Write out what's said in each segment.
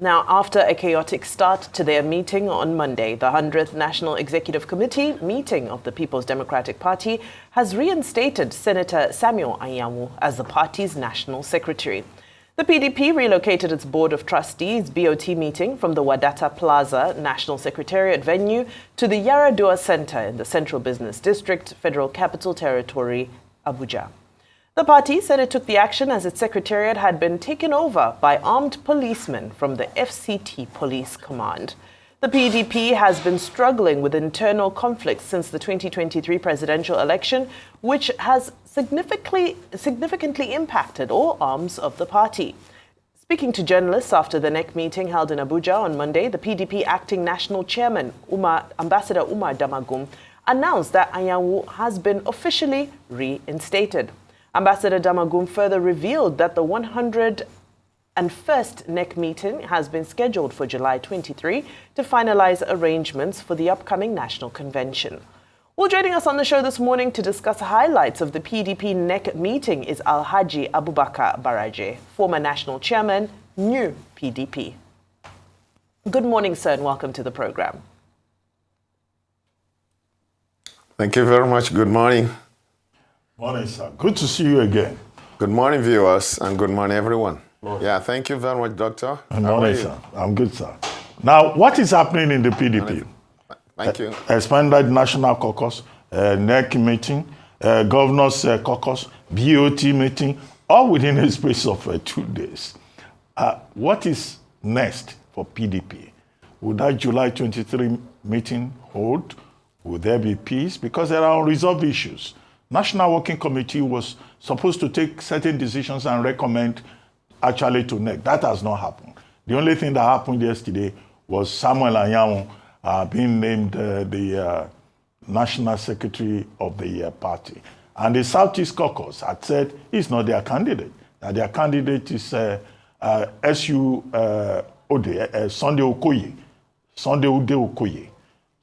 Now, after a chaotic start to their meeting on Monday, the 100th National Executive Committee meeting of the People's Democratic Party has reinstated Senator Samuel Anyanwu as the party's national secretary. The PDP relocated its Board of Trustees BOT meeting from the Wadata Plaza National Secretariat venue to the Yaradua Center in the Central Business District, Federal Capital Territory, Abuja. The party said it took the action as its secretariat had been taken over by armed policemen from the FCT Police Command. The PDP has been struggling with internal conflicts since the 2023 presidential election, which has significantly impacted all arms of the party. Speaking to journalists after the NEC meeting held in Abuja on Monday, the PDP acting national chairman, Ambassador Umar Damagum, announced that Anyanwu has been officially reinstated. Ambassador Damagum further revealed that the 101st NEC meeting has been scheduled for July 23 to finalize arrangements for the upcoming national convention. Well, joining us on the show this morning to discuss highlights of the PDP NEC meeting is Alhaji Abubakar Baraje, former national chairman, new PDP. Good morning, sir, and welcome to the program. Thank you very much. Good morning. Morning, sir. Good to see you again. Good morning, viewers, and good morning, everyone. Yeah, thank you very much, Doctor. Good morning, sir. I'm good, sir. Now, what is happening in the PDP? Thank you. Expanded National Caucus, NEC meeting, Governor's Caucus, BOT meeting, all within a space of 2 days. What is next for PDP? Will that July 23 meeting hold? Will there be peace? Because there are unresolved issues. National Working Committee was supposed to take certain decisions and recommend actually to NEC. That has not happened. The only thing that happened yesterday was Samuel Anyanwu being named the National Secretary of the party. And the Southeast Caucus had said he's not their candidate. That their candidate is Sunday Okoye. Sunday Ude Okoye.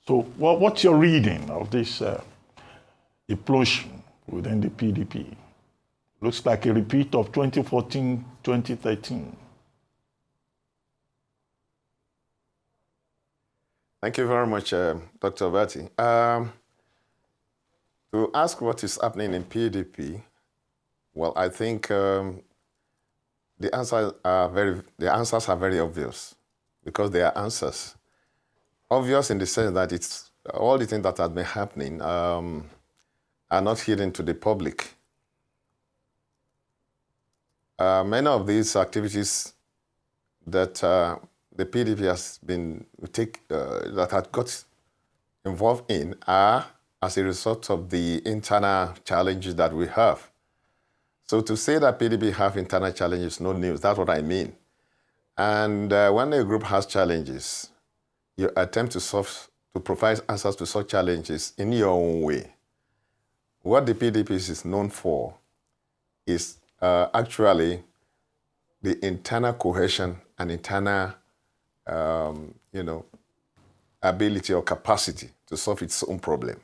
So what's your reading of this implosion within the PDP? Looks like a repeat of 2014-2013. Thank you very much, Dr. Bati. To ask what is happening in PDP, well, I think the answers are very obvious because they are answers. Obvious in the sense that it's all the things that have been happening are not hidden to the public. Many of these activities that the PDP has been that had got involved in are as a result of the internal challenges that we have. So to say that PDP have internal challenges is no news. That's what I mean. And when a group has challenges, you attempt to provide answers to such challenges in your own way. What the PDP is known for is actually the internal cohesion and internal, ability or capacity to solve its own problem.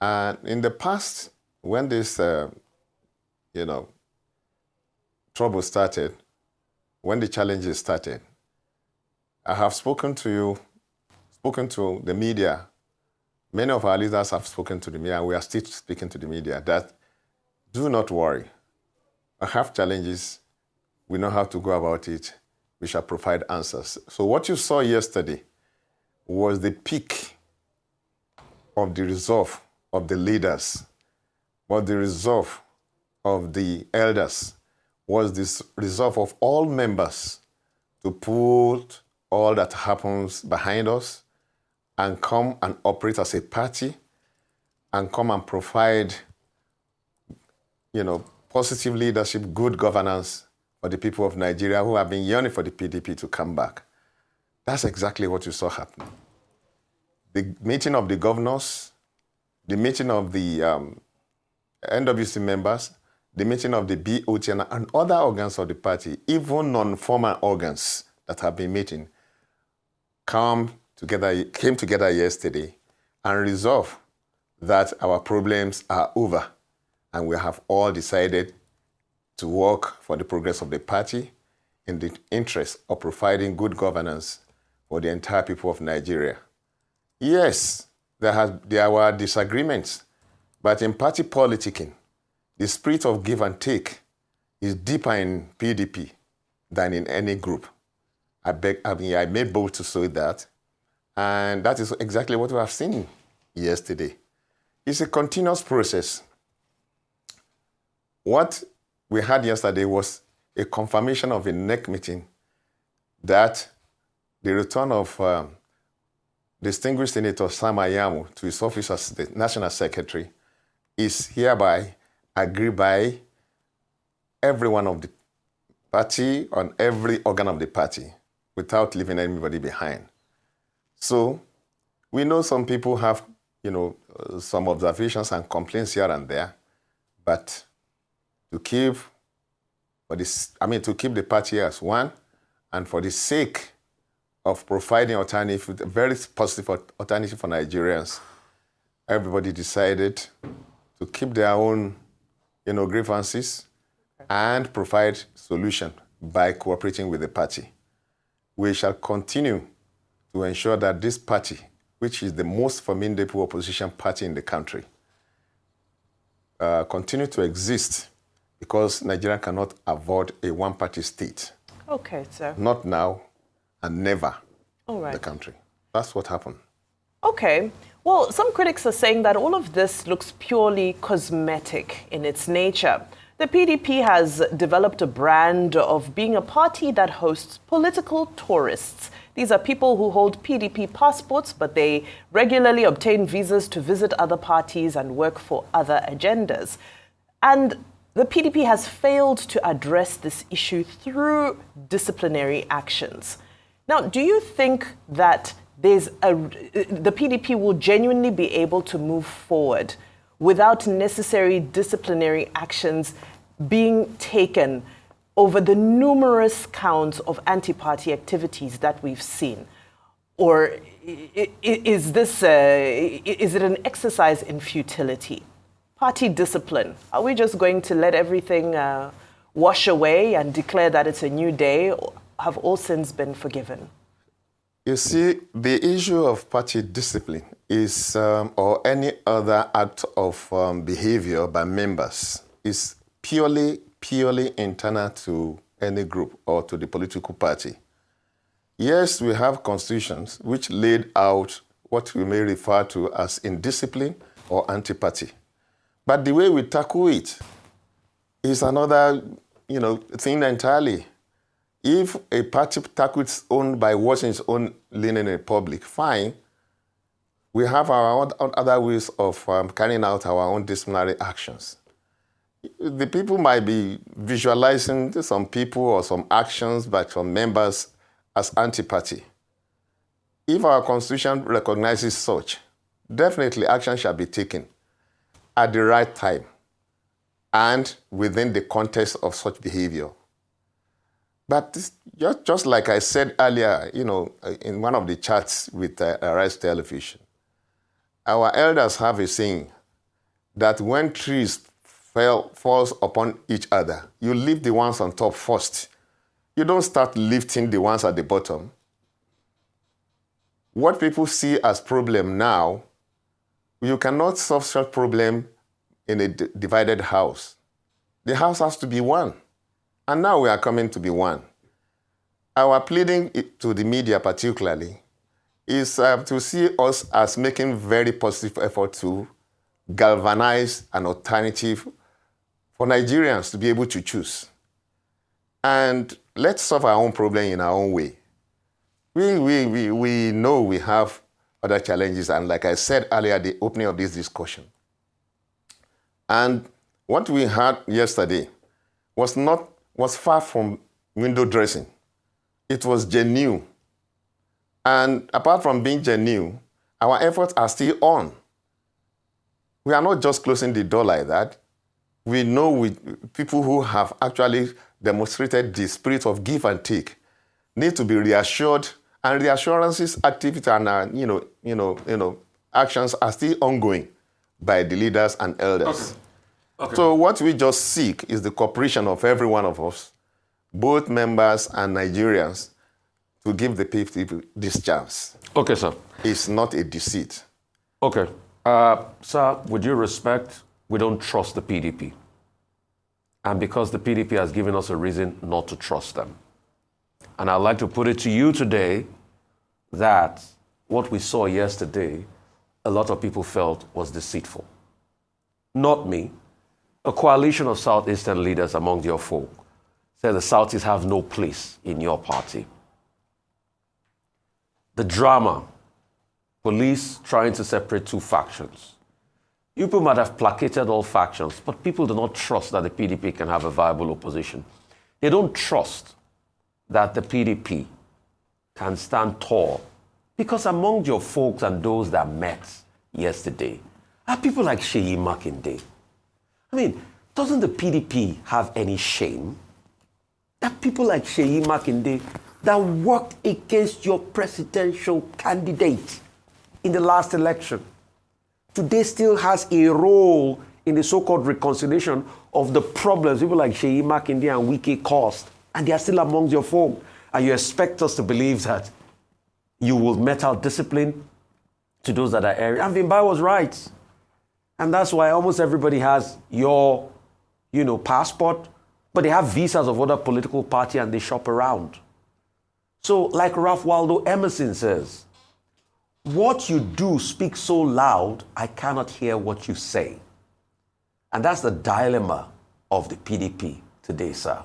And in the past, when this, trouble started, when the challenges started, I have spoken to the media. Many of our leaders have spoken to the media, and we are still speaking to the media, that do not worry. I have challenges. We know how to go about it. We shall provide answers. So what you saw yesterday was the peak of the resolve of the leaders, was the resolve of the elders, was this resolve of all members to put all that happens behind us and come and operate as a party and come and provide, positive leadership, good governance for the people of Nigeria who have been yearning for the PDP to come back. That's exactly what you saw happening. The meeting of the governors, the meeting of the NWC members, the meeting of the BOT and other organs of the party, even non-formal organs that have been meeting, came together yesterday and resolved that our problems are over and we have all decided to work for the progress of the party in the interest of providing good governance for the entire people of Nigeria. Yes, there were disagreements, but in party politicking, the spirit of give and take is deeper in PDP than in any group. I made bold to say that, and that is exactly what we have seen yesterday. It's a continuous process. What we had yesterday was a confirmation of a NEC meeting that the return of distinguished Senator Sam Anyanwu to his office as the National Secretary is hereby agreed by everyone of the party on every organ of the party without leaving anybody behind. So we know some people have, some observations and complaints here and there, but to keep the party as one, and for the sake of providing alternative, a very positive alternative for Nigerians, everybody decided to keep their own, grievances and provide solution by cooperating with the party. We shall continue to ensure that this party, which is the most formidable opposition party in the country, continue to exist, because Nigeria cannot afford a one-party state. Okay, sir. Not now and never All right. in the country. That's what happened. Okay. Well, some critics are saying that all of this looks purely cosmetic in its nature. The PDP has developed a brand of being a party that hosts political tourists. These are people who hold PDP passports, but they regularly obtain visas to visit other parties and work for other agendas. And the PDP has failed to address this issue through disciplinary actions. Now, do you think that the PDP will genuinely be able to move forward without necessary disciplinary actions being taken over the numerous counts of anti-party activities that we've seen? Or is it an exercise in futility? Party discipline. Are we just going to let everything wash away and declare that it's a new day? Or have all sins been forgiven? You see, the issue of party discipline is, or any other act of behavior by members, is purely internal to any group or to the political party. Yes, we have constitutions which laid out what we may refer to as indiscipline or anti-party. But the way we tackle it is another, thing entirely. If a party tackles its own by watching its own lane in the public, fine. We have our own other ways of carrying out our own disciplinary actions. The people might be visualizing some people or some actions by some members as anti-party. If our constitution recognizes such, definitely action shall be taken at the right time and within the context of such behavior. But just like I said earlier, in one of the chats with Arise Television, our elders have a saying that when trees falls upon each other, you lift the ones on top first. You don't start lifting the ones at the bottom. What people see as problem now, you cannot solve such problem in a divided house. The house has to be one. And now we are coming to be one. Our pleading to the media particularly is to see us as making very positive effort to galvanize an alternative for Nigerians to be able to choose. And let's solve our own problem in our own way. We know we have other challenges, and like I said earlier at the opening of this discussion. And what we had yesterday was far from window dressing. It was genuine. And apart from being genuine, our efforts are still on. We are not just closing the door like that. We know people who have actually demonstrated the spirit of give and take need to be reassured, and reassurances, activity, and actions are still ongoing by the leaders and elders. Okay. So what we just seek is the cooperation of every one of us both members and Nigerians to give the people this chance. Okay, sir. It's not a deceit. Okay. Sir, with due respect, we don't trust the PDP. And because the PDP has given us a reason not to trust them. And I'd like to put it to you today that what we saw yesterday, a lot of people felt was deceitful. Not me. A coalition of Southeastern leaders among your folk said the Southeast have no place in your party. The drama, police trying to separate two factions. You people might have placated all factions, but people do not trust that the PDP can have a viable opposition. They don't trust that the PDP can stand tall. Because among your folks and those that met yesterday are people like Sheyi Makinde. I mean, doesn't the PDP have any shame that people like Sheyi Makinde that worked against your presidential candidate in the last election today still has a role in the so-called reconciliation of the problems people like Sheyi Makinde and Wike caused, and they are still among your folk, and you expect us to believe that you will mete out discipline to those that are erring? And Vimbai was right. And that's why almost everybody has your, passport, but they have visas of other political party and they shop around. So like Ralph Waldo Emerson says, what you do speaks so loud, I cannot hear what you say. And that's the dilemma of the PDP today, sir.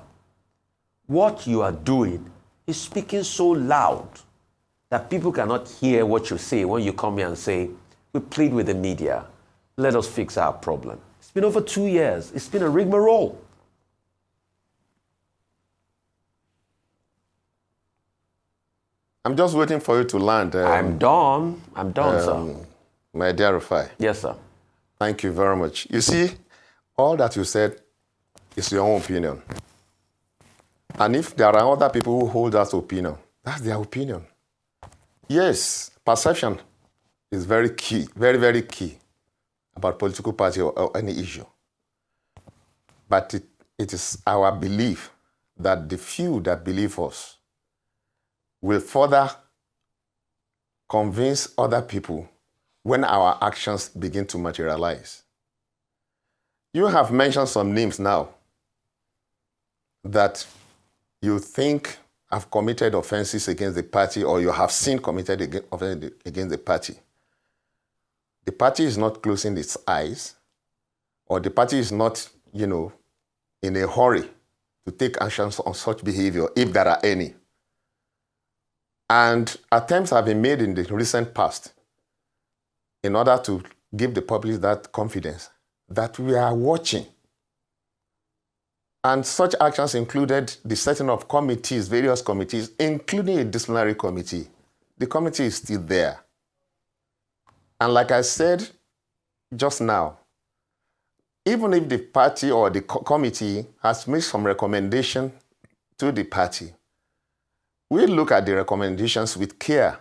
What you are doing is speaking so loud that people cannot hear what you say when you come here and say, we plead with the media, let us fix our problem. It's been over 2 years. It's been a rigmarole. I'm just waiting for you to land. I'm done, sir. My dear Rufai. Yes, sir. Thank you very much. You see, all that you said is your own opinion. And if there are other people who hold that opinion, that's their opinion. Yes, perception is very key, very, very key about political party or any issue. But it is our belief that the few that believe us will further convince other people when our actions begin to materialize. You have mentioned some names now that you think have committed offenses against the party, or you have seen committed offenses against the party. The party is not closing its eyes, or the party is not, in a hurry to take actions on such behavior, if there are any. And attempts have been made in the recent past in order to give the public that confidence that we are watching. And such actions included the setting of committees, various committees, including a disciplinary committee. The committee is still there. And like I said just now, even if the party or the committee has made some recommendation to the party, we look at the recommendations with care.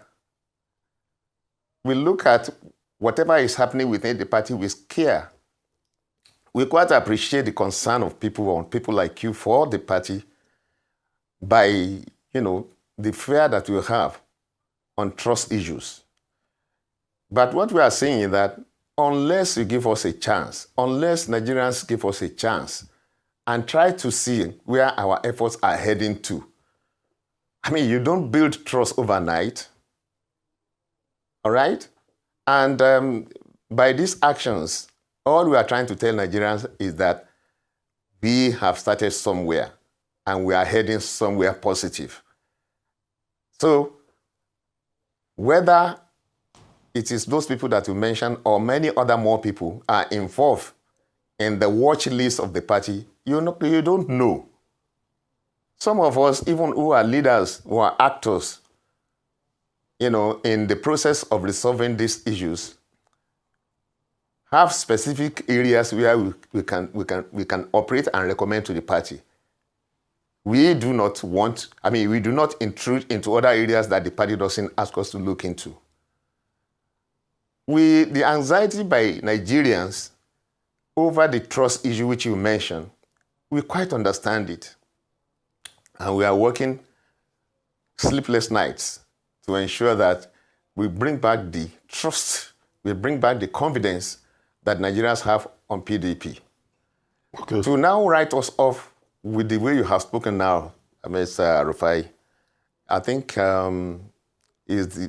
We look at whatever is happening within the party with care. We quite appreciate the concern of people like you for the party by, the fear that we have on trust issues. But what we are saying is that unless you give us a chance, unless Nigerians give us a chance and try to see where our efforts are heading to, you don't build trust overnight, all right? And by these actions, all we are trying to tell Nigerians is that we have started somewhere and we are heading somewhere positive. So whether it is those people that you mentioned or many other more people are involved in the watch list of the party, you don't know. Some of us, even who are leaders, who are actors, in the process of resolving these issues, have specific areas where we can operate and recommend to the party. We do not intrude into other areas that the party doesn't ask us to look into. The anxiety by Nigerians over the trust issue which you mentioned, we quite understand it. And we are working sleepless nights to ensure that we bring back the trust, we bring back the confidence that Nigerians have on PDP. Okay. To now write us off with the way you have spoken now, Mr. Rufai, I think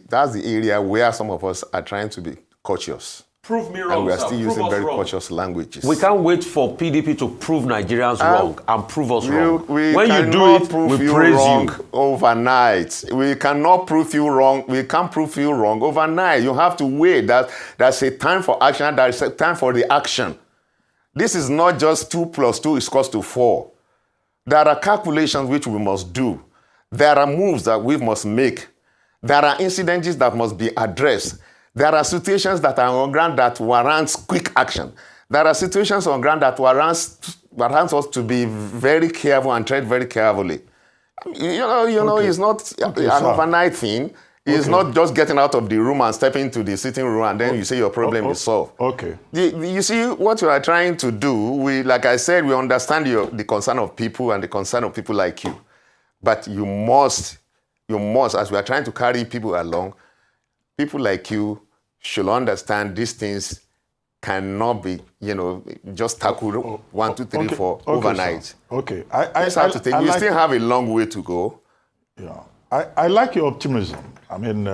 that's the area where some of us are trying to be cautious. Prove me wrong, And we are sir. still using very cautious languages. We can't wait for PDP to prove Nigerians wrong and prove us wrong. We when you do cannot it, prove we you praise wrong you. overnight. We cannot prove you wrong. We can't prove you wrong overnight. You have to wait. There's a time for action. There's a time for the action. This is not just 2 + 2 is equals to 4. There are calculations which we must do. There are moves that we must make. There are incidences that must be addressed. There are situations that are on ground that warrants quick action. There are situations on ground that warrants us to be very careful and tread very carefully. You know, it's not an overnight thing. It's not just getting out of the room and stepping into the sitting room and then you say your problem is solved. Okay. You see, what you are trying to do, like I said, we understand the concern of people and the concern of people like you. But you must, as we are trying to carry people along, people like you should understand these things cannot be, just tackled 1, 2, 3, 4 overnight. Sir. Okay. We still have a long way to go. Yeah. I like your optimism. I mean,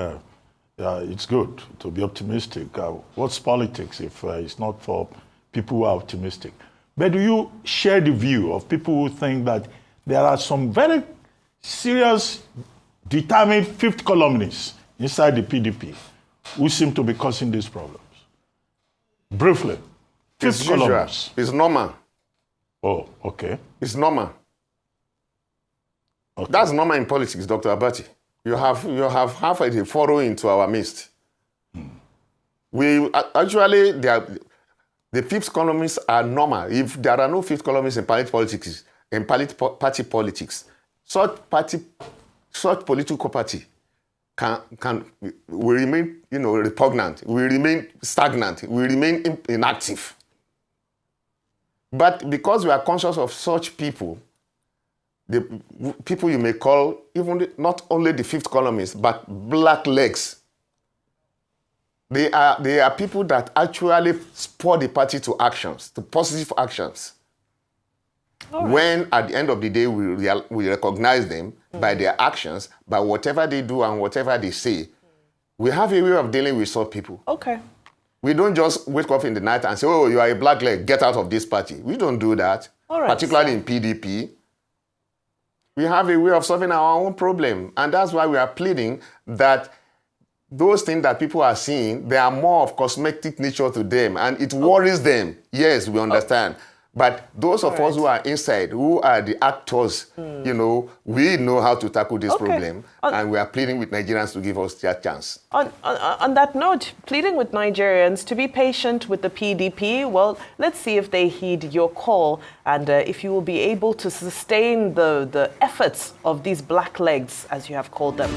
it's good to be optimistic. What's politics if it's not for people who are optimistic? But do you share the view of people who think that there are some very serious, determined fifth columnists inside the PDP who seem to be causing these problems? Briefly, fifth columnists. It's normal. Oh, okay. It's normal. Okay. That's normal in politics, Dr. Abati. You have half a furrow into our midst. We actually, the fifth columnists are normal. If there are no fifth columnists in party politics, such political party will remain, repugnant, will remain stagnant, will remain inactive. But because we are conscious of such people, the people you may call even not only the fifth columnists, but black legs, they are people that actually spur the party to actions, to positive actions. Right. When at the end of the day we recognize them by their actions, by whatever they do and whatever they say, we have a way of dealing with such people. Okay. We don't just wake up in the night and say, oh, you are a black leg, get out of this party. We don't do that, particularly in PDP. We have a way of solving our own problem. And that's why we are pleading that those things that people are seeing, they are more of cosmetic nature to them. And it worries them. Yes, we understand. But those of us who are inside, who are the actors, we know how to tackle this problem. And we are pleading with Nigerians to give us their chance. On that note, pleading with Nigerians to be patient with the PDP, well, let's see if they heed your call and if you will be able to sustain the efforts of these black legs, as you have called them.